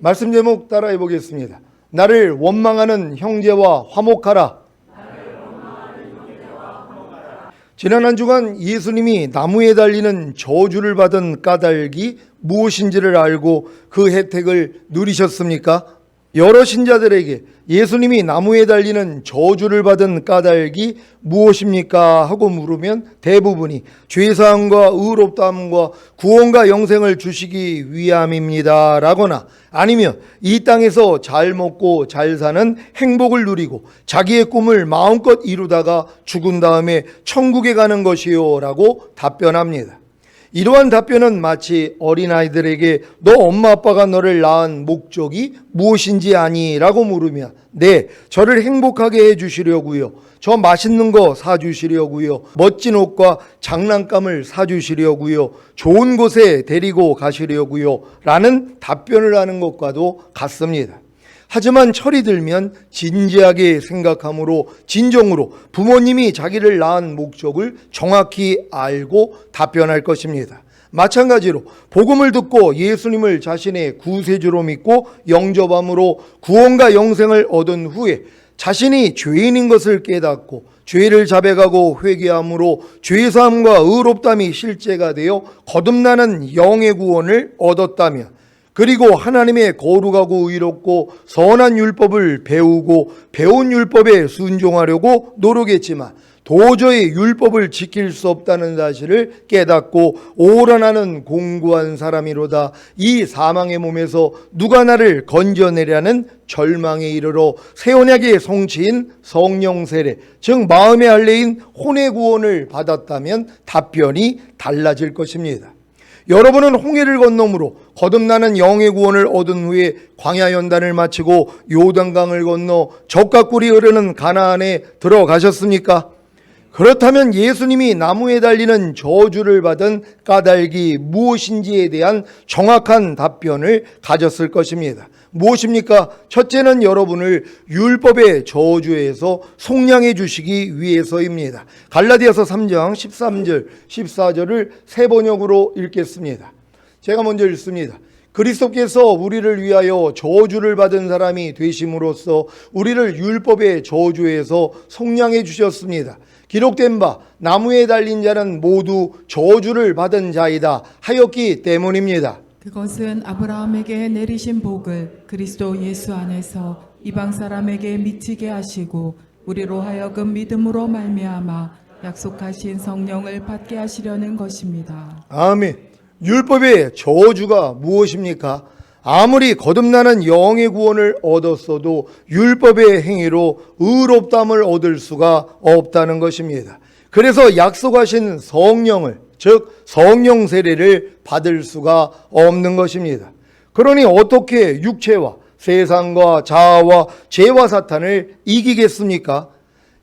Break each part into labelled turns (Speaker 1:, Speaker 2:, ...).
Speaker 1: 말씀 제목 따라해 보겠습니다. 나를 원망하는 형제와 화목하라. 지난 한 주간 예수님이 나무에 달리는 저주를 받은 까닭이 무엇인지를 알고 그 혜택을 누리셨습니까? 여러 신자들에게 예수님이 나무에 달리는 저주를 받은 까닭이 무엇입니까? 하고 물으면 대부분이 죄사함과 의롭다함과 구원과 영생을 주시기 위함입니다 라거나 아니면 이 땅에서 잘 먹고 잘 사는 행복을 누리고 자기의 꿈을 마음껏 이루다가 죽은 다음에 천국에 가는 것이요 라고 답변합니다. 이러한 답변은 마치 어린아이들에게 너 엄마 아빠가 너를 낳은 목적이 무엇인지 아니? 라고 물으면 네, 저를 행복하게 해주시려고요. 저 맛있는 거 사주시려고요. 멋진 옷과 장난감을 사주시려고요. 좋은 곳에 데리고 가시려고요. 라는 답변을 하는 것과도 같습니다. 하지만 철이 들면 진지하게 생각함으로 진정으로 부모님이 자기를 낳은 목적을 정확히 알고 답변할 것입니다. 마찬가지로 복음을 듣고 예수님을 자신의 구세주로 믿고 영접함으로 구원과 영생을 얻은 후에 자신이 죄인인 것을 깨닫고 죄를 자백하고 회개함으로 죄사함과 의롭다함이 실제가 되어 거듭나는 영의 구원을 얻었다면 그리고 하나님의 거룩하고 의롭고 선한 율법을 배우고 배운 율법에 순종하려고 노력했지만 도저히 율법을 지킬 수 없다는 사실을 깨닫고 오란하는 공고한 사람이로다. 이 사망의 몸에서 누가 나를 건져내려는 절망에 이르러 새 언약의 성취인 성령 세례, 즉 마음의 할례인 혼의 구원을 받았다면 답변이 달라질 것입니다. 여러분은 홍해를 건너므로 거듭나는 영의 구원을 얻은 후에 광야 연단을 마치고 요단강을 건너 젖과 꿀이 흐르는 가나안에 들어가셨습니까? 그렇다면 예수님이 나무에 달리는 저주를 받은 까닭이 무엇인지에 대한 정확한 답변을 가졌을 것입니다. 무엇입니까? 첫째는 여러분을 율법의 저주에서 속량해 주시기 위해서입니다. 갈라디아서 3장 13절 14절을 세 번역으로 읽겠습니다. 제가 먼저 읽습니다. 그리스도께서 우리를 위하여 저주를 받은 사람이 되심으로써 우리를 율법의 저주에서 속량해 주셨습니다. 기록된 바 나무에 달린 자는 모두 저주를 받은 자이다 하였기 때문입니다.
Speaker 2: 그것은 아브라함에게 내리신 복을 그리스도 예수 안에서 이방 사람에게 미치게 하시고 우리로 하여금 믿음으로 말미암아 약속하신 성령을 받게 하시려는 것입니다.
Speaker 1: 아멘. 율법의 저주가 무엇입니까? 아무리 거듭나는 영의 구원을 얻었어도 율법의 행위로 의롭다함을 얻을 수가 없다는 것입니다. 그래서 약속하신 성령을, 즉 성령 세례를 받을 수가 없는 것입니다. 그러니 어떻게 육체와 세상과 자아와 죄와 사탄을 이기겠습니까?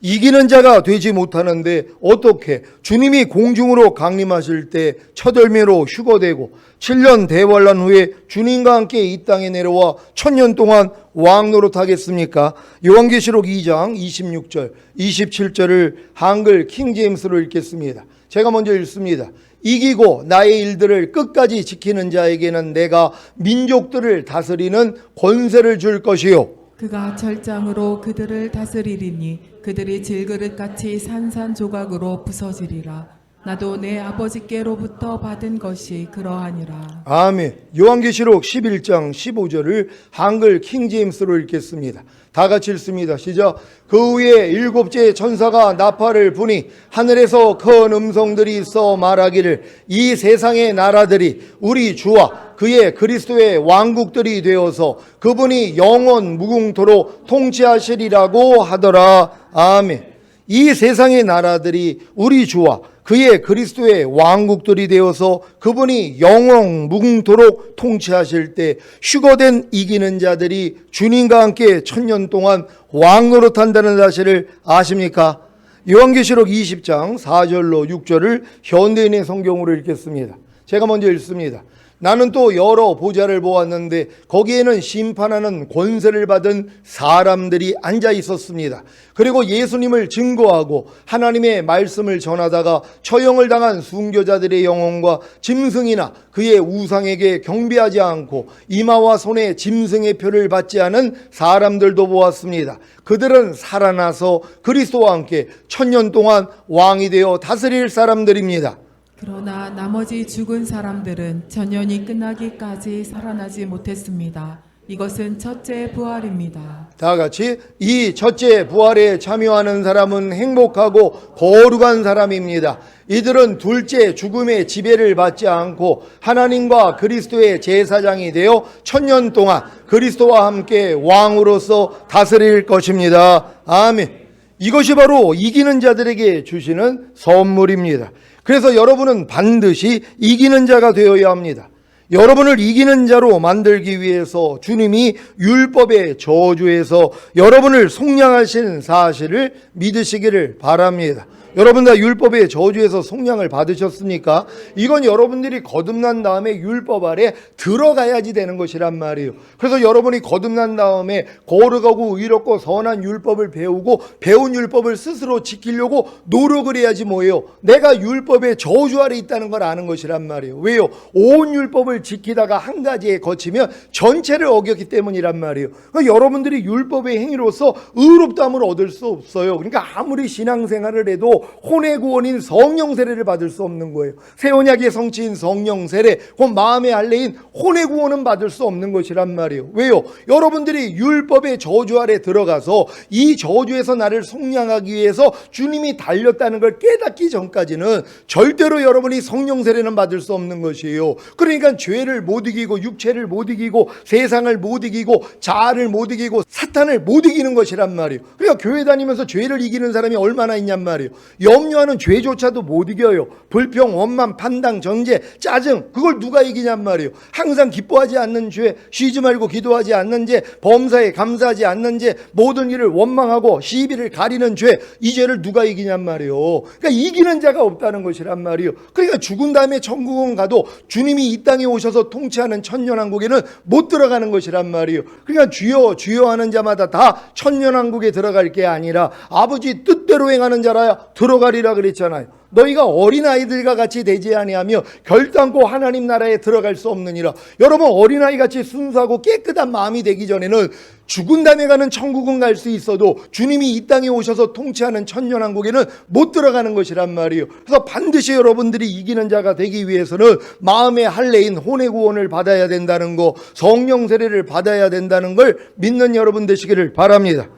Speaker 1: 이기는 자가 되지 못하는데 어떻게 주님이 공중으로 강림하실 때 첫 열매로 휴거되고 7년 대환란 후에 주님과 함께 이 땅에 내려와 1000년 동안 왕 노릇하겠습니까? 요한계시록 2장 26절 27절을 한글 킹제임스로 읽겠습니다. 제가 먼저 읽습니다. 이기고 나의 일들을 끝까지 지키는 자에게는 내가 민족들을 다스리는 권세를 줄 것이요
Speaker 2: 그가 철장으로 그들을 다스리리니 그들이 질그릇같이 산산조각으로 부서지리라. 나도 내 아버지께로부터 받은 것이 그러하니라.
Speaker 1: 아멘. 요한계시록 11장 15절을 한글 킹제임스로 읽겠습니다. 다 같이 읽습니다. 시작. 그 후에 일곱째 천사가 나팔을 부니 하늘에서 큰 음성들이 있어 말하기를 이 세상의 나라들이 우리 주와 그의 그리스도의 왕국들이 되어서 그분이 영원 무궁토록 통치하시리라고 하더라. 아멘. 이 세상의 나라들이 우리 주와 그의 그리스도의 왕국들이 되어서 그분이 영원 무궁토록 통치하실 때 휴거된 이기는 자들이 주님과 함께 1000년 동안 왕 노릇한다는 사실을 아십니까? 요한계시록 20장 4절로 6절을 현대인의 성경으로 읽겠습니다. 제가 먼저 읽습니다. 나는 또 여러 보좌를 보았는데 거기에는 심판하는 권세를 받은 사람들이 앉아 있었습니다. 그리고 예수님을 증거하고 하나님의 말씀을 전하다가 처형을 당한 순교자들의 영혼과 짐승이나 그의 우상에게 경배하지 않고 이마와 손에 짐승의 표를 받지 않은 사람들도 보았습니다. 그들은 살아나서 그리스도와 함께 1000년 동안 왕이 되어 다스릴 사람들입니다.
Speaker 2: 그러나 나머지 죽은 사람들은 천년이 끝나기까지 살아나지 못했습니다. 이것은 첫째 부활입니다.
Speaker 1: 다 같이 이 첫째 부활에 참여하는 사람은 행복하고 거룩한 사람입니다. 이들은 둘째 죽음의 지배를 받지 않고 하나님과 그리스도의 제사장이 되어 1000년 동안 그리스도와 함께 왕으로서 다스릴 것입니다. 아멘. 이것이 바로 이기는 자들에게 주시는 선물입니다. 그래서 여러분은 반드시 이기는 자가 되어야 합니다. 여러분을 이기는 자로 만들기 위해서 주님이 율법의 저주에서 여러분을 속량하신 사실을 믿으시기를 바랍니다. 여러분 다 율법의 저주에서 속량을 받으셨습니까? 이건 여러분들이 거듭난 다음에 율법 아래 들어가야지 되는 것이란 말이에요. 그래서 여러분이 거듭난 다음에 거룩하고 의롭고 선한 율법을 배우고 배운 율법을 스스로 지키려고 노력을 해야지 뭐예요? 내가 율법의 저주 아래 있다는 걸 아는 것이란 말이에요. 왜요? 온 율법을 지키다가 한 가지에 거치면 전체를 어겼기 때문이란 말이에요. 그러니까 여러분들이 율법의 행위로서 의롭다함을 얻을 수 없어요. 그러니까 아무리 신앙생활을 해도 혼의 구원인 성령 세례를 받을 수 없는 거예요. 새 언약의 성취인 성령 세례, 그 마음의 할례인 혼의 구원은 받을 수 없는 것이란 말이에요. 왜요? 여러분들이 율법의 저주 아래 들어가서 이 저주에서 나를 속량하기 위해서 주님이 달렸다는 걸 깨닫기 전까지는 절대로 여러분이 성령 세례는 받을 수 없는 것이에요. 그러니까 죄를 못 이기고 육체를 못 이기고 세상을 못 이기고 자아를 못 이기고 사탄을 못 이기는 것이란 말이에요. 그러니까 교회 다니면서 죄를 이기는 사람이 얼마나 있냔 말이에요. 염려하는 죄조차도 못 이겨요. 불평, 원만, 판당, 정죄, 짜증, 그걸 누가 이기냔 말이에요. 항상 기뻐하지 않는 죄, 쉬지 말고 기도하지 않는 죄, 범사에 감사하지 않는 죄, 모든 일을 원망하고 시비를 가리는 죄, 이 죄를 누가 이기냔 말이에요. 그러니까 이기는 자가 없다는 것이란 말이에요. 그러니까 죽은 다음에 천국은 가도 주님이 이 땅에 오셔서 통치하는 천년왕국에는 못 들어가는 것이란 말이에요. 그러니까 주여 주여 하는 자마다 다 천년왕국에 들어갈 게 아니라 아버지 뜻대로 행하는 자라야 들어가리라 그랬잖아요. 너희가 어린아이들과 같이 되지 아니하며 결단코 하나님 나라에 들어갈 수 없느니라. 여러분 어린아이같이 순수하고 깨끗한 마음이 되기 전에는 죽은 다음에 가는 천국은 갈 수 있어도 주님이 이 땅에 오셔서 통치하는 천년왕국에는 못 들어가는 것이란 말이에요. 그래서 반드시 여러분들이 이기는 자가 되기 위해서는 마음의 할례인 혼의 구원을 받아야 된다는 거, 성령 세례를 받아야 된다는 걸 믿는 여러분 되시기를 바랍니다.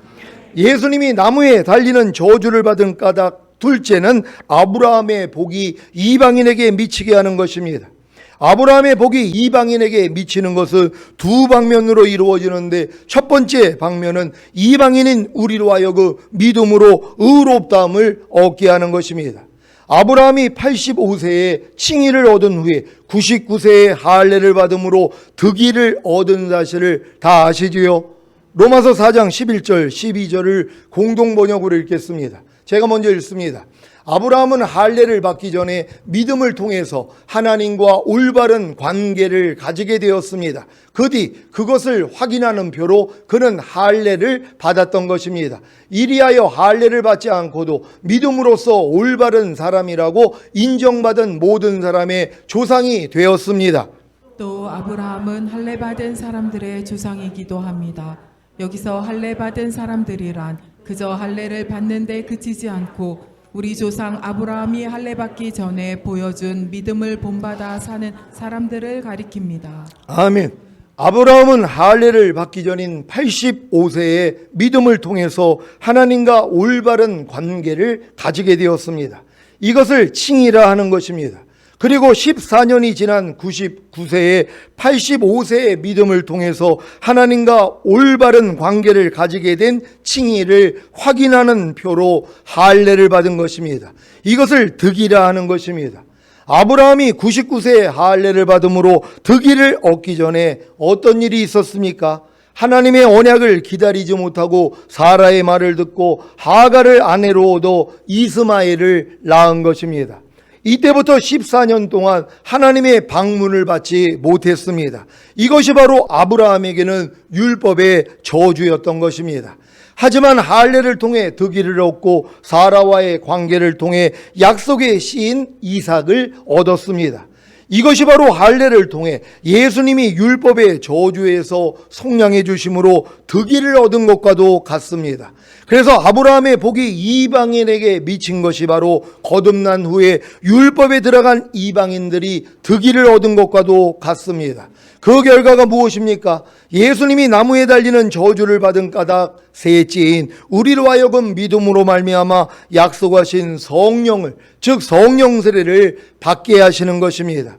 Speaker 1: 예수님이 나무에 달리는 저주를 받은 까닭 둘째는 아브라함의 복이 이방인에게 미치게 하는 것입니다. 아브라함의 복이 이방인에게 미치는 것은 두 방면으로 이루어지는데 첫 번째 방면은 이방인인 우리로 하여금 믿음으로 의롭다함을 얻게 하는 것입니다. 아브라함이 85세에 칭의를 얻은 후에 99세에 할례를 받음으로 득의를 얻은 사실을 다 아시지요? 로마서 4장 11절 12절을 공동번역으로 읽겠습니다. 제가 먼저 읽습니다. 아브라함은 할례를 받기 전에 믿음을 통해서 하나님과 올바른 관계를 가지게 되었습니다. 그 뒤 그것을 확인하는 표로 그는 할례를 받았던 것입니다. 이리하여 할례를 받지 않고도 믿음으로써 올바른 사람이라고 인정받은 모든 사람의 조상이 되었습니다.
Speaker 2: 또 아브라함은 할례 받은 사람들의 조상이기도 합니다. 여기서 할례 받은 사람들이란 그저 할례를 받는데 그치지 않고 우리 조상 아브라함이 할례 받기 전에 보여준 믿음을 본받아 사는 사람들을 가리킵니다.
Speaker 1: 아멘. 아브라함은 할례를 받기 전인 85세에 믿음을 통해서 하나님과 올바른 관계를 가지게 되었습니다. 이것을 칭의라 하는 것입니다. 그리고 14년이 지난 99세에 85세의 믿음을 통해서 하나님과 올바른 관계를 가지게 된 칭의를 확인하는 표로 할례를 받은 것입니다. 이것을 득이라 하는 것입니다. 아브라함이 99세에 할례를 받음으로 득의를 얻기 전에 어떤 일이 있었습니까? 하나님의 언약을 기다리지 못하고 사라의 말을 듣고 하갈을 아내로 얻어 이스마엘을 낳은 것입니다. 이때부터 14년 동안 하나님의 방문을 받지 못했습니다. 이것이 바로 아브라함에게는 율법의 저주였던 것입니다. 하지만 할례를 통해 득의를 얻고 사라와의 관계를 통해 약속의 씨인 이삭을 얻었습니다. 이것이 바로 할례를 통해 예수님이 율법의 저주에서 속량해 주심으로 득의를 얻은 것과도 같습니다. 그래서 아브라함의 복이 이방인에게 미친 것이 바로 거듭난 후에 율법에 들어간 이방인들이 득의를 얻은 것과도 같습니다. 그 결과가 무엇입니까? 예수님이 나무에 달리는 저주를 받은 까닭 셋째인 우리로 하여금 믿음으로 말미암아 약속하신 성령을, 즉 성령 세례를 받게 하시는 것입니다.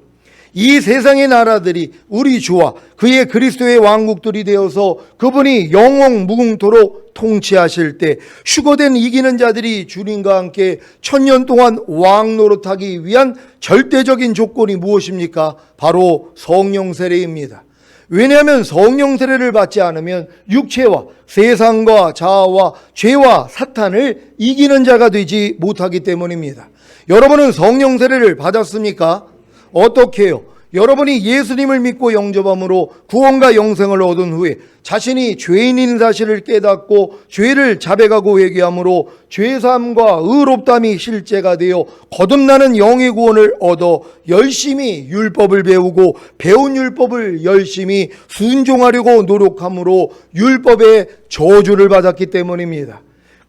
Speaker 1: 이 세상의 나라들이 우리 주와 그의 그리스도의 왕국들이 되어서 그분이 영원 무궁토록 통치하실 때 휴거된 이기는 자들이 주님과 함께 1000년 동안 왕 노릇하기 위한 절대적인 조건이 무엇입니까? 바로 성령 세례입니다. 왜냐하면 성령 세례를 받지 않으면 육체와 세상과 자아와 죄와 사탄을 이기는 자가 되지 못하기 때문입니다. 여러분은 성령 세례를 받았습니까? 어떻게 해요? 여러분이 예수님을 믿고 영접함으로 구원과 영생을 얻은 후에 자신이 죄인인 사실을 깨닫고 죄를 자백하고 회개함으로 죄사함과 의롭담이 실제가 되어 거듭나는 영의 구원을 얻어 열심히 율법을 배우고 배운 율법을 열심히 순종하려고 노력함으로 율법의 저주를 받았기 때문입니다.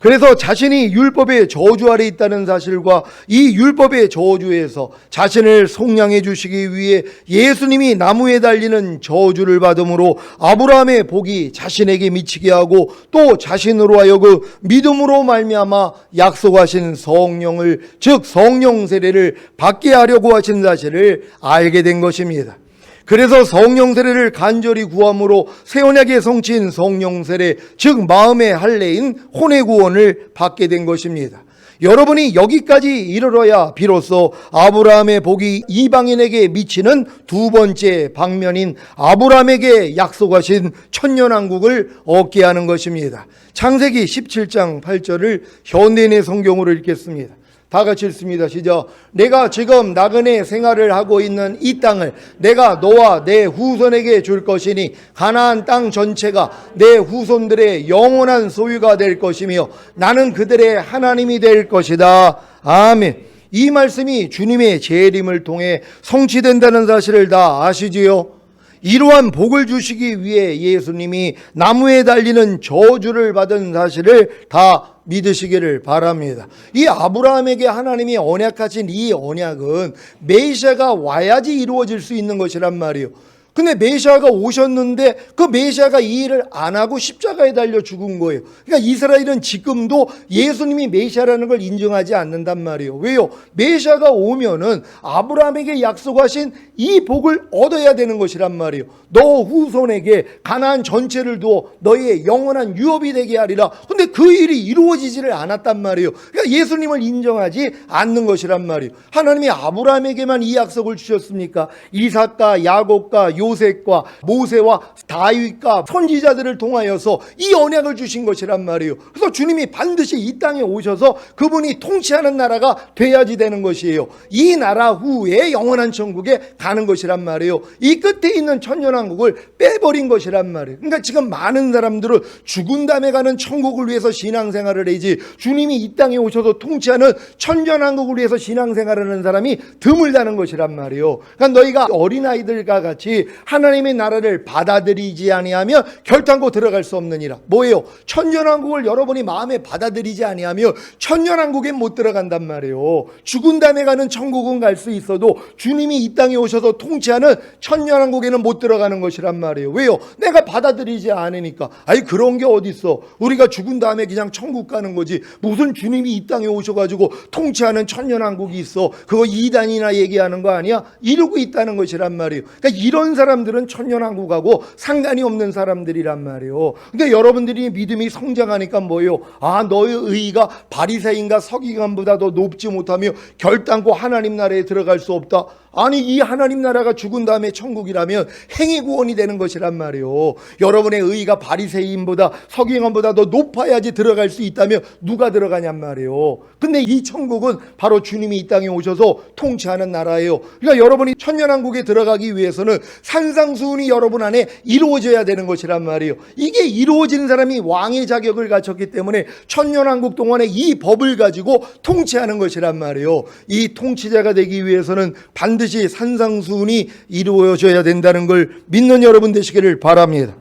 Speaker 1: 그래서 자신이 율법의 저주 아래 있다는 사실과 이 율법의 저주에서 자신을 속량해 주시기 위해 예수님이 나무에 달리는 저주를 받음으로 아브라함의 복이 자신에게 미치게 하고 또 자신으로 하여금 믿음으로 말미암아 약속하신 성령을, 즉 성령 세례를 받게 하려고 하신 사실을 알게 된 것입니다. 그래서 성령 세례를 간절히 구함으로 새 언약의 성취인 성령 세례, 즉 마음의 할례인 혼의 구원을 받게 된 것입니다. 여러분이 여기까지 이르러야 비로소 아브라함의 복이 이방인에게 미치는 두 번째 방면인 아브라함에게 약속하신 천년왕국을 얻게 하는 것입니다. 창세기 17장 8절을 현대인의 성경으로 읽겠습니다. 다 같이 읽습니다. 시작. 내가 지금 나그네 생활을 하고 있는 이 땅을 내가 너와 내 후손에게 줄 것이니 가나안 땅 전체가 내 후손들의 영원한 소유가 될 것이며 나는 그들의 하나님이 될 것이다. 아멘. 이 말씀이 주님의 재림을 통해 성취된다는 사실을 다 아시지요? 이러한 복을 주시기 위해 예수님이 나무에 달리는 저주를 받은 사실을 다 믿으시기를 바랍니다. 이 아브라함에게 하나님이 언약하신 이 언약은 메시아가 와야지 이루어질 수 있는 것이란 말이에요. 근데 메시아가 오셨는데 그 메시아가 이 일을 안 하고 십자가에 달려 죽은 거예요. 그러니까 이스라엘은 지금도 예수님이 메시아라는 걸 인정하지 않는단 말이에요. 왜요? 메시아가 오면은 아브라함에게 약속하신 이 복을 얻어야 되는 것이란 말이에요. 너 후손에게 가나안 전체를 두어 너의 영원한 유업이 되게 하리라. 근데 그 일이 이루어지지를 않았단 말이에요. 그러니까 예수님을 인정하지 않는 것이란 말이에요. 하나님이 아브라함에게만 이 약속을 주셨습니까? 이삭과 야곱과 요셉과 모세와 다윗과 선지자들을 통하여서 이 언약을 주신 것이란 말이에요. 그래서 주님이 반드시 이 땅에 오셔서 그분이 통치하는 나라가 돼야지 되는 것이에요. 이 나라 후에 영원한 천국에 가는 것이란 말이에요. 이 끝에 있는 천년왕국을 빼버린 것이란 말이에요. 그러니까 지금 많은 사람들은 죽은 다음에 가는 천국을 위해서 신앙생활을 하지 주님이 이 땅에 오셔서 통치하는 천년왕국을 위해서 신앙생활을 하는 사람이 드물다는 것이란 말이에요. 그러니까 너희가 어린아이들과 같이 하나님의 나라를 받아들이지 아니하면 결단코 들어갈 수 없느니라. 뭐예요? 천년왕국을 여러분이 마음에 받아들이지 아니하면 천년왕국에 못 들어간단 말이에요. 죽은 다음에 가는 천국은 갈 수 있어도 주님이 이 땅에 오셔서 통치하는 천년왕국에는 못 들어가는 것이란 말이에요. 왜요? 내가 받아들이지 않으니까. 아니 그런 게 어디 있어? 우리가 죽은 다음에 그냥 천국 가는 거지. 무슨 주님이 이 땅에 오셔가지고 통치하는 천년왕국이 있어? 그거 이단이나 얘기하는 거 아니야? 이러고 있다는 것이란 말이에요. 그러니까 이런 사람들은 천년왕국하고 상관이 없는 사람들이란 말이에요. 그러니까 여러분들이 믿음이 성장하니까 뭐예요? 아, 너의 의의가 바리새인과 서기관보다 더 높지 못하며 결단코 하나님 나라에 들어갈 수 없다. 아니 이 하나님 나라가 죽은 다음에 천국이라면 행위 구원이 되는 것이란 말이에요. 여러분의 의의가 바리새인보다 서기관보다 더 높아야지 들어갈 수 있다면 누가 들어가냔 말이에요. 근데 이 천국은 바로 주님이 이 땅에 오셔서 통치하는 나라예요. 그러니까 여러분이 천년왕국에 들어가기 위해서는 산상수훈이 여러분 안에 이루어져야 되는 것이란 말이에요. 이게 이루어지는 사람이 왕의 자격을 갖췄기 때문에 천년왕국 동안에 이 법을 가지고 통치하는 것이란 말이에요. 이 통치자가 되기 위해서는 반드시 산상수훈이 이루어져야 된다는 걸 믿는 여러분 되시기를 바랍니다.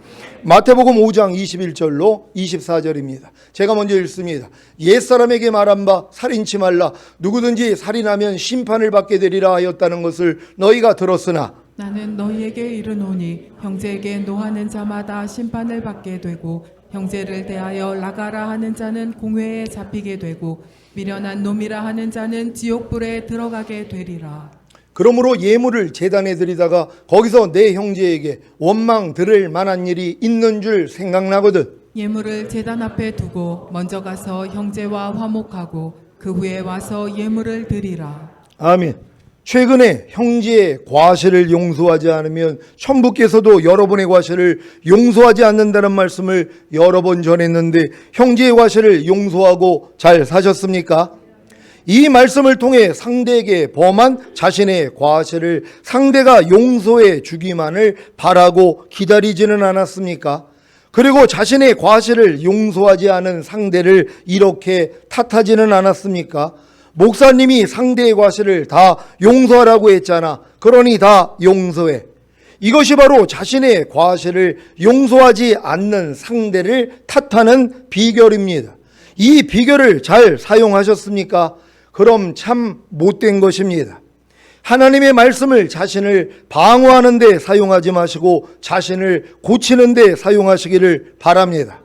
Speaker 1: 마태복음 5장 21절로 24절입니다. 제가 먼저 읽습니다. 옛사람에게 말한 바 살인치 말라. 누구든지 살인하면 심판을 받게 되리라 하였다는 것을 너희가 들었으나
Speaker 2: 나는 너희에게 이르노니 형제에게 노하는 자마다 심판을 받게 되고 형제를 대하여 나가라 하는 자는 공회에 잡히게 되고 미련한 놈이라 하는 자는 지옥불에 들어가게 되리라.
Speaker 1: 그러므로 예물을 제단에 드리다가 거기서 내 형제에게 원망 들을 만한 일이 있는 줄 생각나거든.
Speaker 2: 예물을 제단 앞에 두고 먼저 가서 형제와 화목하고 그 후에 와서 예물을 드리라.
Speaker 1: 아멘. 최근에 형제의 과실을 용서하지 않으면 천부께서도 여러분의 과실을 용서하지 않는다는 말씀을 여러 번 전했는데 형제의 과실을 용서하고 잘 사셨습니까? 이 말씀을 통해 상대에게 범한 자신의 과실을 상대가 용서해 주기만을 바라고 기다리지는 않았습니까? 그리고 자신의 과실을 용서하지 않은 상대를 이렇게 탓하지는 않았습니까? 목사님이 상대의 과실을 다 용서하라고 했잖아. 그러니 다 용서해. 이것이 바로 자신의 과실을 용서하지 않는 상대를 탓하는 비결입니다. 이 비결을 잘 사용하셨습니까? 그럼 참 못된 것입니다. 하나님의 말씀을 자신을 방어하는 데 사용하지 마시고 자신을 고치는 데 사용하시기를 바랍니다.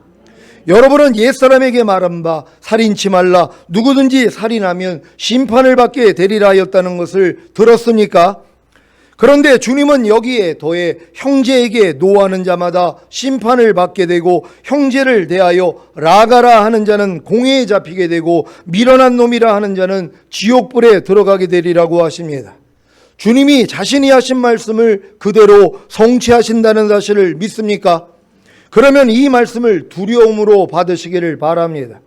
Speaker 1: 여러분은 옛사람에게 말한 바 살인치 말라. 누구든지 살인하면 심판을 받게 되리라 하였다는 것을 들었습니까? 그런데 주님은 여기에 더해 형제에게 노하는 자마다 심판을 받게 되고 형제를 대하여 나가라 하는 자는 공회에 잡히게 되고 미련한 놈이라 하는 자는 지옥불에 들어가게 되리라고 하십니다. 주님이 자신이 하신 말씀을 그대로 성취하신다는 사실을 믿습니까? 그러면 이 말씀을 두려움으로 받으시기를 바랍니다.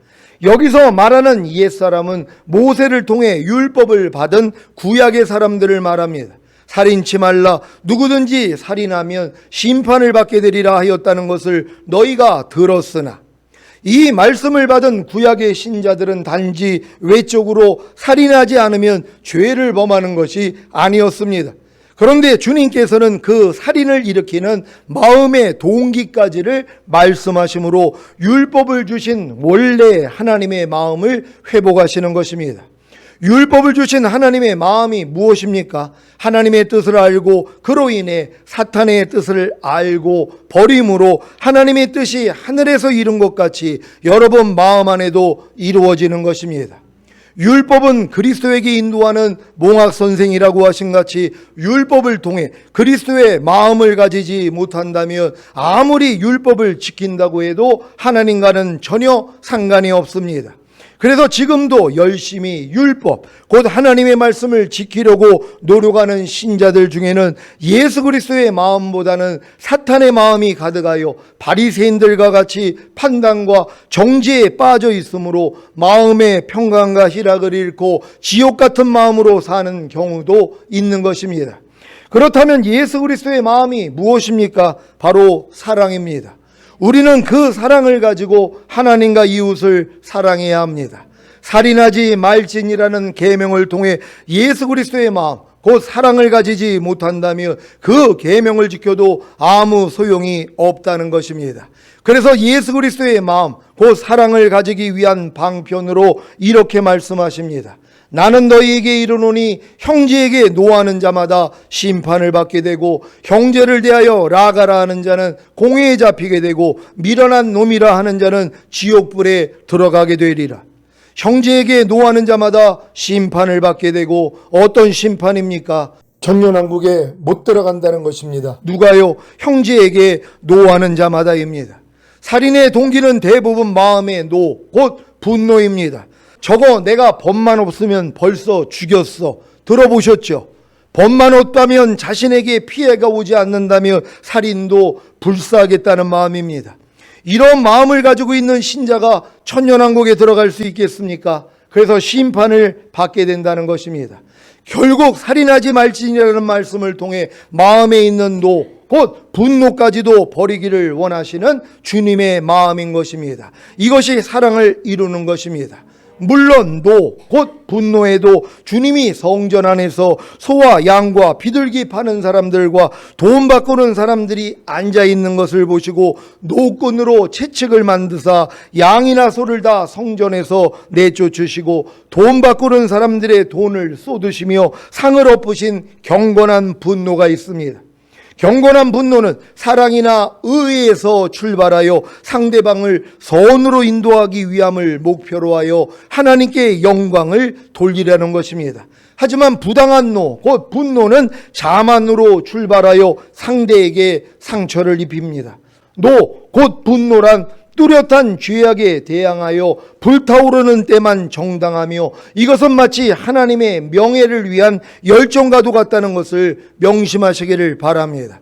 Speaker 1: 여기서 말하는 옛사람은 모세를 통해 율법을 받은 구약의 사람들을 말합니다. 살인치 말라. 누구든지 살인하면 심판을 받게 되리라 하였다는 것을 너희가 들었으나 이 말씀을 받은 구약의 신자들은 단지 외적으로 살인하지 않으면 죄를 범하는 것이 아니었습니다. 그런데 주님께서는 그 살인을 일으키는 마음의 동기까지를 말씀하심으로 율법을 주신 원래 하나님의 마음을 회복하시는 것입니다. 율법을 주신 하나님의 마음이 무엇입니까? 하나님의 뜻을 알고 그로 인해 사탄의 뜻을 알고 버림으로 하나님의 뜻이 하늘에서 이룬 것 같이 여러분 마음 안에도 이루어지는 것입니다. 율법은 그리스도에게 인도하는 몽학 선생이라고 하신 같이 율법을 통해 그리스도의 마음을 가지지 못한다면 아무리 율법을 지킨다고 해도 하나님과는 전혀 상관이 없습니다. 그래서 지금도 열심히 율법, 곧 하나님의 말씀을 지키려고 노력하는 신자들 중에는 예수 그리스도의 마음보다는 사탄의 마음이 가득하여 바리새인들과 같이 판단과 정죄에 빠져 있으므로 마음의 평강과 희락을 잃고 지옥 같은 마음으로 사는 경우도 있는 것입니다. 그렇다면 예수 그리스도의 마음이 무엇입니까? 바로 사랑입니다. 우리는 그 사랑을 가지고 하나님과 이웃을 사랑해야 합니다. 살인하지 말지니라는 계명을 통해 예수 그리스도의 마음, 곧 사랑을 가지지 못한다면 그 계명을 지켜도 아무 소용이 없다는 것입니다. 그래서 예수 그리스도의 마음, 곧 사랑을 가지기 위한 방편으로 이렇게 말씀하십니다. 나는 너희에게 이르노니 형제에게 노하는 자마다 심판을 받게 되고 형제를 대하여 나가라 하는 자는 공회에 잡히게 되고 미련한 놈이라 하는 자는 지옥불에 들어가게 되리라. 형제에게 노하는 자마다 심판을 받게 되고 어떤 심판입니까? 천년왕국에 못 들어간다는 것입니다. 누가요? 형제에게 노하는 자마다입니다. 살인의 동기는 대부분 마음의 노, 곧 분노입니다. 저거 내가 법만 없으면 벌써 죽였어. 들어보셨죠? 법만 없다면 자신에게 피해가 오지 않는다면 살인도 불사하겠다는 마음입니다. 이런 마음을 가지고 있는 신자가 천년왕국에 들어갈 수 있겠습니까? 그래서 심판을 받게 된다는 것입니다. 결국 살인하지 말지니라는 말씀을 통해 마음에 있는 노, 곧 분노까지도 버리기를 원하시는 주님의 마음인 것입니다. 이것이 사랑을 이루는 것입니다. 물론 노, 곧 분노에도 주님이 성전 안에서 소와 양과 비둘기 파는 사람들과 돈 바꾸는 사람들이 앉아있는 것을 보시고 노끈으로 채찍을 만드사 양이나 소를 다 성전에서 내쫓으시고 돈 바꾸는 사람들의 돈을 쏟으시며 상을 엎으신 경건한 분노가 있습니다. 경건한 분노는 사랑이나 의에서 출발하여 상대방을 선으로 인도하기 위함을 목표로 하여 하나님께 영광을 돌리려는 것입니다. 하지만 부당한 노, 곧 분노는 자만으로 출발하여 상대에게 상처를 입힙니다. 노, 곧 분노란 뚜렷한 죄악에 대항하여 불타오르는 때만 정당하며 이것은 마치 하나님의 명예를 위한 열정과도 같다는 것을 명심하시기를 바랍니다.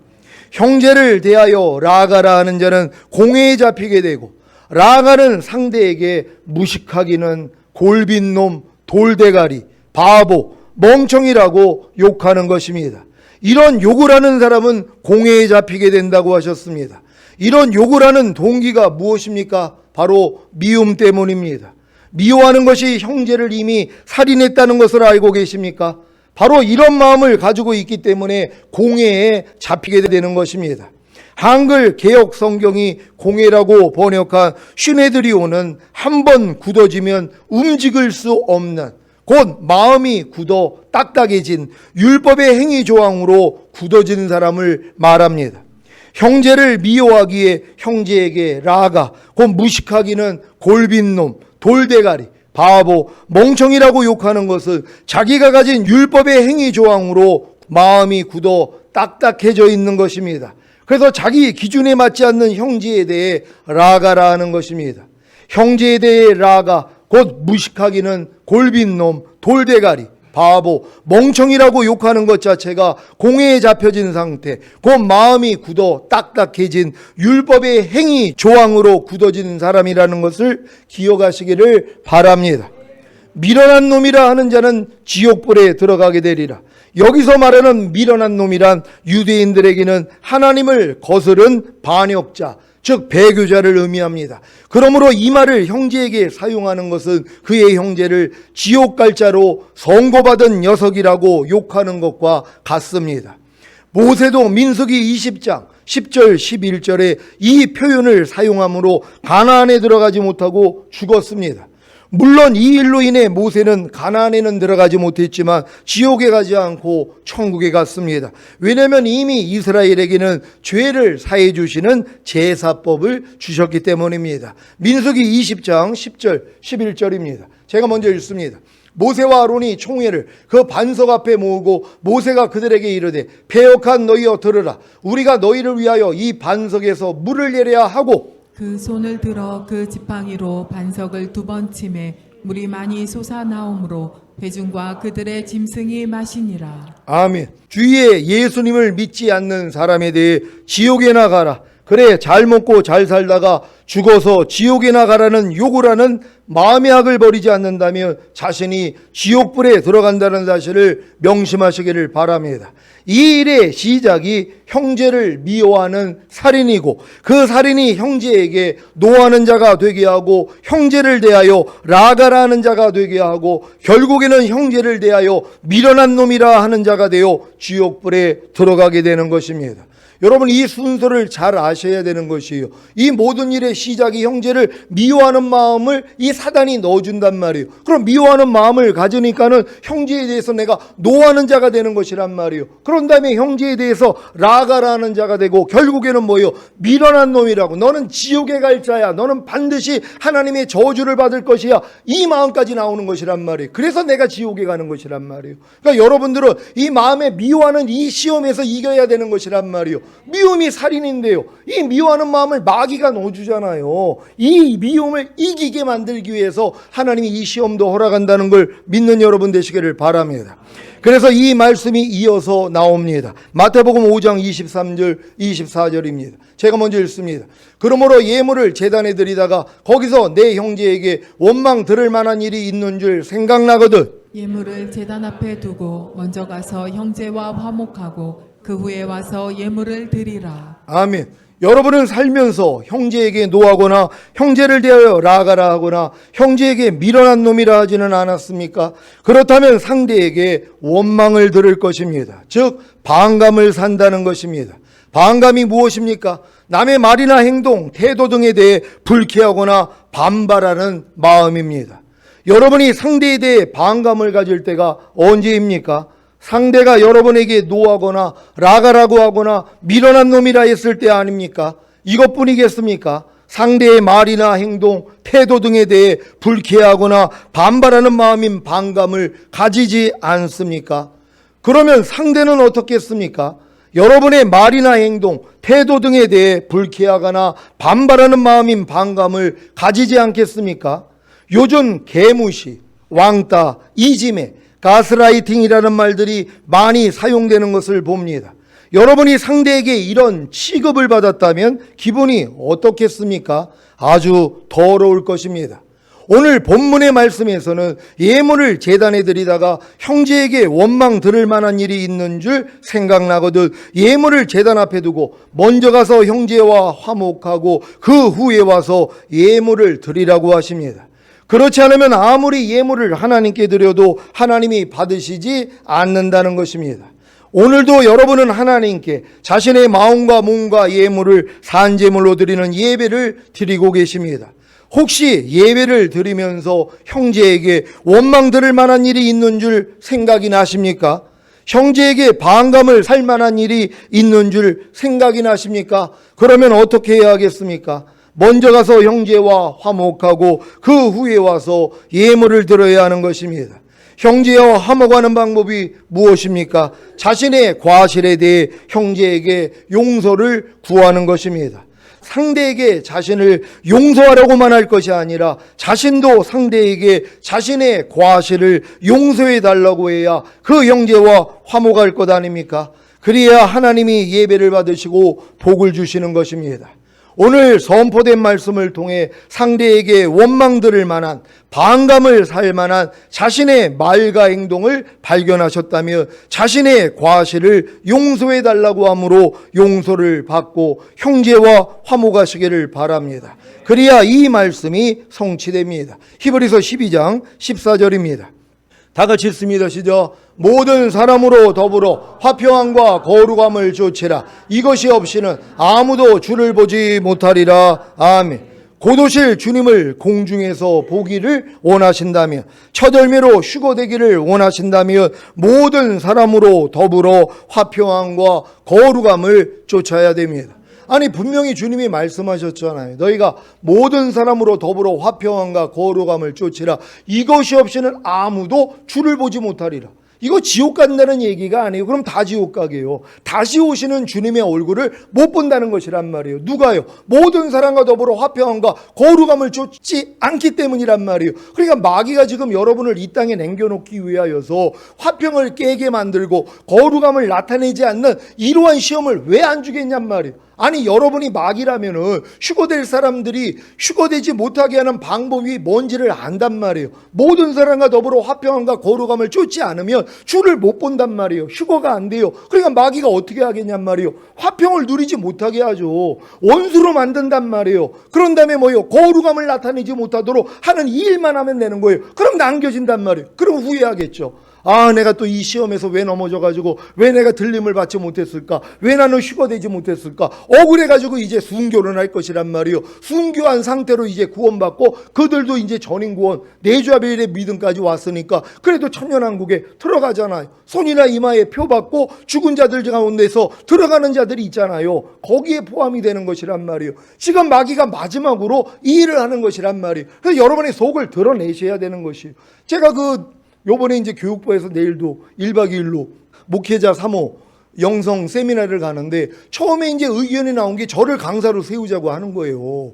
Speaker 1: 형제를 대하여 라가라 하는 자는 공회에 잡히게 되고 라가는 상대에게 무식하기는 골빈 놈, 돌대가리, 바보, 멍청이라고 욕하는 것입니다. 이런 욕을 하는 사람은 공회에 잡히게 된다고 하셨습니다. 이런 욕을 하는 동기가 무엇입니까? 바로 미움 때문입니다. 미워하는 것이 형제를 이미 살인했다는 것을 알고 계십니까? 바로 이런 마음을 가지고 있기 때문에 공회에 잡히게 되는 것입니다. 한글 개역 성경이 공회라고 번역한 슈네드리오는 한 번 굳어지면 움직일 수 없는, 곧 마음이 굳어 딱딱해진 율법의 행위 조항으로 굳어진 사람을 말합니다. 형제를 미워하기에 형제에게 라가, 곧 무식하기는 골빈 놈, 돌대가리, 바보, 멍청이라고 욕하는 것은 자기가 가진 율법의 행위 조항으로 마음이 굳어 딱딱해져 있는 것입니다. 그래서 자기 기준에 맞지 않는 형제에 대해 라가라 하는 것입니다. 형제에 대해 라가, 곧 무식하기는 골빈 놈, 돌대가리, 바보, 멍청이라고 욕하는 것 자체가 공회에 잡혀진 상태, 곧 마음이 굳어 딱딱해진 율법의 행위 조항으로 굳어진 사람이라는 것을 기억하시기를 바랍니다. 미련한 놈이라 하는 자는 지옥불에 들어가게 되리라. 여기서 말하는 미련한 놈이란 유대인들에게는 하나님을 거스른 반역자, 즉 배교자를 의미합니다. 그러므로 이 말을 형제에게 사용하는 것은 그의 형제를 지옥 갈 자로 선고받은 녀석이라고 욕하는 것과 같습니다. 모세도 민수기 20장 10절 11절에 이 표현을 사용함으로 가나안에 들어가지 못하고 죽었습니다. 물론 이 일로 인해 모세는 가나안에는 들어가지 못했지만 지옥에 가지 않고 천국에 갔습니다. 왜냐하면 이미 이스라엘에게는 죄를 사해 주시는 제사법을 주셨기 때문입니다. 민수기 20장 10절 11절입니다. 제가 먼저 읽습니다. 모세와 아론이 총회를 그 반석 앞에 모으고 모세가 그들에게 이르되 패역한 너희여 들으라. 우리가 너희를 위하여 이 반석에서 물을 내려야 하고
Speaker 2: 그 손을 들어 그 지팡이로 반석을 2번 치매 물이 많이 솟아나오므로 회중과 그들의 짐승이 마시니라.
Speaker 1: 아멘. 주위에 예수님을 믿지 않는 사람에 대해 지옥에 나가라, 그래 잘 먹고 잘 살다가 죽어서 지옥에 나가라는 욕을 하는 마음의 악을 버리지 않는다면 자신이 지옥불에 들어간다는 사실을 명심하시기를 바랍니다. 이 일의 시작이 형제를 미워하는 살인이고 그 살인이 형제에게 노하는 자가 되게 하고 형제를 대하여 라가라는 자가 되게 하고 결국에는 형제를 대하여 미련한 놈이라 하는 자가 되어 지옥불에 들어가게 되는 것입니다. 여러분, 이 순서를 잘 아셔야 되는 것이에요. 이 모든 일의 시작이 형제를 미워하는 마음을 이 사단이 넣어준단 말이에요. 그럼 미워하는 마음을 가지니까는 형제에 대해서 내가 노하는 자가 되는 것이란 말이에요. 그런 다음에 형제에 대해서 라가라는 자가 되고 결국에는 뭐예요? 미련한 놈이라고, 너는 지옥에 갈 자야, 너는 반드시 하나님의 저주를 받을 것이야, 이 마음까지 나오는 것이란 말이에요. 그래서 내가 지옥에 가는 것이란 말이에요. 그러니까 여러분들은 이 마음에 미워하는 이 시험에서 이겨야 되는 것이란 말이에요. 미움이 살인인데요. 이 미워하는 마음을 마귀가 넣어주잖아요. 이 미움을 이기게 만들기 위해서 하나님이 이 시험도 허락한다는 걸 믿는 여러분 되시기를 바랍니다. 그래서 이 말씀이 이어서 나옵니다. 마태복음 5장 23절 24절입니다. 제가 먼저 읽습니다. 그러므로 예물을 제단에 드리다가 거기서 내 형제에게 원망 들을 만한 일이 있는 줄 생각나거든.
Speaker 2: 예물을 제단 앞에 두고 먼저 가서 형제와 화목하고 그 후에 와서 예물을 드리라.
Speaker 1: 아멘. 여러분은 살면서 형제에게 노하거나 형제를 대하여 라가라 하거나 형제에게 미련한 놈이라 하지는 않았습니까? 그렇다면 상대에게 원망을 들을 것입니다. 즉 반감을 산다는 것입니다. 반감이 무엇입니까? 남의 말이나 행동, 태도 등에 대해 불쾌하거나 반발하는 마음입니다. 여러분이 상대에 대해 반감을 가질 때가 언제입니까? 상대가 여러분에게 노하거나 라가라고 하거나 미련한 놈이라 했을 때 아닙니까? 이것뿐이겠습니까? 상대의 말이나 행동, 태도 등에 대해 불쾌하거나 반발하는 마음인 반감을 가지지 않습니까? 그러면 상대는 어떻겠습니까? 여러분의 말이나 행동, 태도 등에 대해 불쾌하거나 반발하는 마음인 반감을 가지지 않겠습니까? 요즘 개무시, 왕따, 이지매, 가스라이팅이라는 말들이 많이 사용되는 것을 봅니다. 여러분이 상대에게 이런 취급을 받았다면 기분이 어떻겠습니까? 아주 더러울 것입니다. 오늘 본문의 말씀에서는 예물을 제단에 드리다가 형제에게 원망 들을 만한 일이 있는 줄 생각나거든 예물을 제단 앞에 두고 먼저 가서 형제와 화목하고 그 후에 와서 예물을 드리라고 하십니다. 그렇지 않으면 아무리 예물을 하나님께 드려도 하나님이 받으시지 않는다는 것입니다. 오늘도 여러분은 하나님께 자신의 마음과 몸과 예물을 산제물로 드리는 예배를 드리고 계십니다. 혹시 예배를 드리면서 형제에게 원망 들을 만한 일이 있는 줄 생각이 나십니까? 형제에게 반감을 살 만한 일이 있는 줄 생각이 나십니까? 그러면 어떻게 해야 하겠습니까? 먼저 가서 형제와 화목하고 그 후에 와서 예물을 드려야 하는 것입니다. 형제와 화목하는 방법이 무엇입니까? 자신의 과실에 대해 형제에게 용서를 구하는 것입니다. 상대에게 자신을 용서하려고만 할 것이 아니라 자신도 상대에게 자신의 과실을 용서해 달라고 해야 그 형제와 화목할 것 아닙니까? 그래야 하나님이 예배를 받으시고 복을 주시는 것입니다. 오늘 선포된 말씀을 통해 상대에게 원망 들을 만한 반감을 살 만한 자신의 말과 행동을 발견하셨다며 자신의 과실을 용서해 달라고 함으로 용서를 받고 형제와 화목하시기를 바랍니다. 그래야 이 말씀이 성취됩니다. 히브리서 12장 14절입니다. 다 같이 읽습니다. 시작. 모든 사람으로 더불어 화평함과 거룩함을 좇으라. 이것이 없이는 아무도 주를 보지 못하리라. 아멘. 곧 오실 주님을 공중에서 보기를 원하신다면, 첫 열매로 휴거되기를 원하신다면 모든 사람으로 더불어 화평함과 거룩함을 쫓아야 됩니다. 아니 분명히 주님이 말씀하셨잖아요. 너희가 모든 사람으로 더불어 화평함과 거룩함을 쫓으라. 이것이 없이는 아무도 주를 보지 못하리라. 이거 지옥 간다는 얘기가 아니에요. 그럼 다 지옥 가게요. 다시 오시는 주님의 얼굴을 못 본다는 것이란 말이에요. 누가요? 모든 사람과 더불어 화평함과 거룩함을 쫓지 않기 때문이란 말이에요. 그러니까 마귀가 지금 여러분을 이 땅에 남겨놓기 위하여서 화평을 깨게 만들고 거룩함을 나타내지 않는 이러한 시험을 왜 안 주겠냔 말이에요. 아니 여러분이 마귀라면은 휴거될 사람들이 휴거되지 못하게 하는 방법이 뭔지를 안단 말이에요. 모든 사람과 더불어 화평함과 거룩함을 쫓지 않으면 주를 못 본단 말이에요. 휴거가 안 돼요. 그러니까 마귀가 어떻게 하겠냔 말이에요. 화평을 누리지 못하게 하죠. 원수로 만든단 말이에요. 그런 다음에 뭐예요? 거룩함을 나타내지 못하도록 하는 이 일만 하면 되는 거예요. 그럼 남겨진단 말이에요. 그럼 후회하겠죠. 아, 내가 또 이 시험에서 왜 넘어져가지고 왜 내가 들림을 받지 못했을까? 왜 나는 휴거되지 못했을까? 억울해가지고 이제 순교를 할 것이란 말이에요. 순교한 상태로 이제 구원받고 그들도 이제 전인구원 내주아벨의 믿음까지 왔으니까 그래도 천년왕국에 들어가잖아요. 손이나 이마에 표 받고 죽은 자들 가운데서 들어가는 자들이 있잖아요. 거기에 포함이 되는 것이란 말이에요. 지금 마귀가 마지막으로 이 일을 하는 것이란 말이에요. 그래서 여러분의 속을 드러내셔야 되는 것이에요. 제가 요번에 이제 교육부에서 내일도 1박 2일로 목회자 3호 영성 세미나를 가는데 처음에 이제 의견이 나온 게 저를 강사로 세우자고 하는 거예요.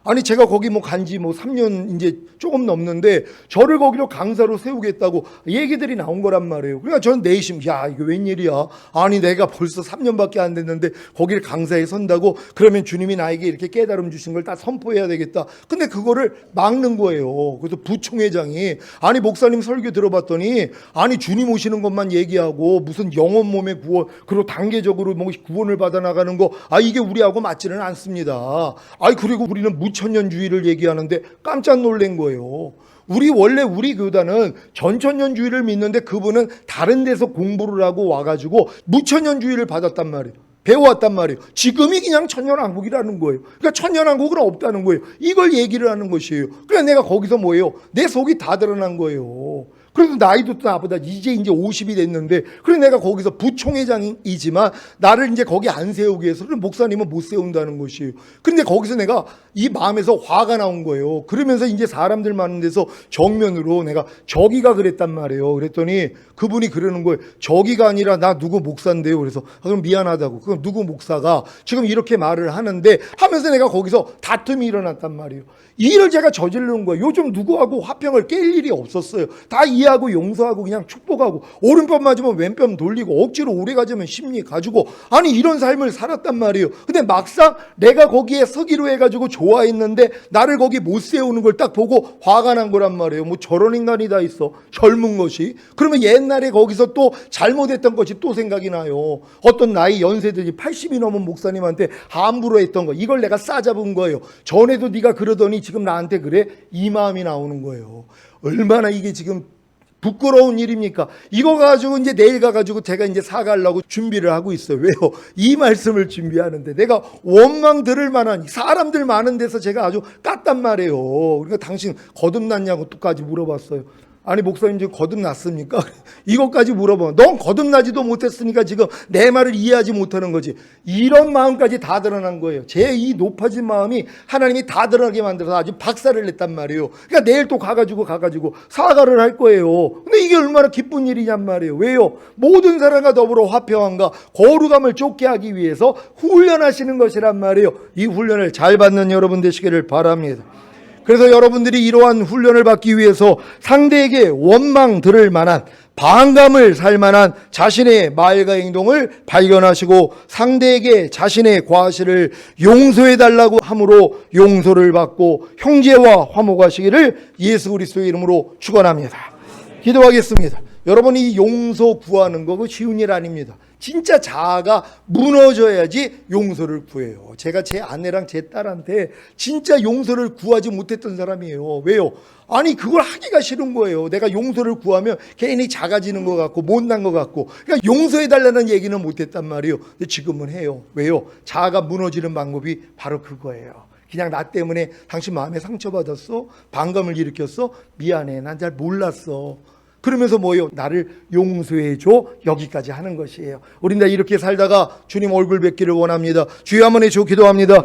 Speaker 1: 아니 제가 거기 뭐 간지 뭐 3년 이제 조금 넘는데 저를 거기로 강사로 세우겠다고 얘기들이 나온 거란 말이에요. 그러니까 저는 내심 야 이거 웬일이야. 아니 내가 벌써 3년밖에 안 됐는데 거기를 강사에 선다고 그러면 주님이 나에게 이렇게 깨달음 주신 걸 다 선포해야 되겠다. 근데 그거를 막는 거예요. 그래서 부총회장이 아니 목사님 설교 들어봤더니 아니 주님 오시는 것만 얘기하고 무슨 영혼 몸의 구원 그리고 단계적으로 뭐 구원을 받아 나가는 거 이게 우리하고 맞지는 않습니다. 그리고 우리는 무천년주의를 얘기하는데 깜짝 놀란 거예요. 우리 교단은 전천년주의를 믿는데 그분은 다른 데서 공부를 하고 와가지고 무천년주의를 받았단 말이에요. 배워왔단 말이에요. 지금이 그냥 천년왕국이라는 거예요. 그러니까 천년왕국은 없다는 거예요. 이걸 얘기를 하는 것이에요. 그래서 내가 거기서 뭐예요? 내 속이 다 드러난 거예요. 그래도 나이도 또 나보다 이제 50이 됐는데 그래 내가 거기서 부총회장이지만 나를 이제 거기 안 세우기 위해서 목사님은 못 세운다는 것이에요. 근데 거기서 내가 이 마음에서 화가 나온 거예요. 그러면서 이제 사람들 많은 데서 정면으로 내가 저기가 그랬단 말이에요. 그랬더니 그분이 그러는 거예요. 저기가 아니라 나 누구 목사인데요. 그래서 그럼 미안하다고. 그럼 누구 목사가 지금 이렇게 말을 하는데 하면서 내가 거기서 다툼이 일어났단 말이에요. 이 일을 제가 저지르는 거예요. 요즘 누구하고 화평을 깰 일이 없었어요. 다 이해하고 용서하고 그냥 축복하고 오른편 맞으면 왼편 돌리고 억지로 오래 가자면 심리 가지고 아니 이런 삶을 살았단 말이에요. 근데 막상 내가 거기에 서기로 해가지고 좋아했는데 나를 거기 못 세우는 걸 딱 보고 화가 난 거란 말이에요. 뭐 저런 인간이 다 있어. 젊은 것이. 그러면 옛날에 거기서 또 잘못했던 것이 또 생각이 나요. 어떤 나이 연세들이 80이 넘은 목사님한테 함부로 했던 거 이걸 내가 싸잡은 거예요. 전에도 네가 그러더니 지금 나한테 그래? 이 마음이 나오는 거예요. 얼마나 이게 지금 부끄러운 일입니까? 이거 가지고 이제 내일 가가지고 제가 이제 사과하려고 준비를 하고 있어요. 왜요? 이 말씀을 준비하는데 내가 원망 들을 만한 사람들 많은 데서 제가 아주 깠단 말이에요. 그러니까 당신 거듭났냐고 또까지 물어봤어요. 아니 목사님 지금 거듭났습니까? 이것까지 물어보면 넌 거듭나지도 못했으니까 지금 내 말을 이해하지 못하는 거지. 이런 마음까지 다 드러난 거예요. 제 이 높아진 마음이 하나님이 다 드러나게 만들어서 아주 박살을 냈단 말이에요. 그러니까 내일 또 가가지고 사과를 할 거예요. 근데 이게 얼마나 기쁜 일이냔 말이에요. 왜요? 모든 사람과 더불어 화평함과 거룩함을 쫓게 하기 위해서 훈련하시는 것이란 말이에요. 이 훈련을 잘 받는 여러분 되시기를 바랍니다. 그래서 여러분들이 이러한 훈련을 받기 위해서 상대에게 원망 들을 만한 반감을 살 만한 자신의 말과 행동을 발견하시고 상대에게 자신의 과실을 용서해 달라고 함으로 용서를 받고 형제와 화목하시기를 예수 그리스도의 이름으로 축원합니다. 기도하겠습니다. 여러분 이 용서 구하는 거 쉬운 일 아닙니다. 진짜 자아가 무너져야지 용서를 구해요. 제가 제 아내랑 제 딸한테 진짜 용서를 구하지 못했던 사람이에요. 왜요? 아니 그걸 하기가 싫은 거예요. 내가 용서를 구하면 괜히 작아지는 것 같고 못난 것 같고 그러니까 용서해달라는 얘기는 못했단 말이에요. 근데 지금은 해요. 왜요? 자아가 무너지는 방법이 바로 그거예요. 그냥 나 때문에 당신 마음에 상처받았어? 반감을 일으켰어? 미안해. 난 잘 몰랐어. 그러면서 뭐예요? 나를 용서해줘. 여기까지 하는 것이에요. 우린 다 이렇게 살다가 주님 얼굴 뵙기를 원합니다. 주여 한번 해주고 기도합니다.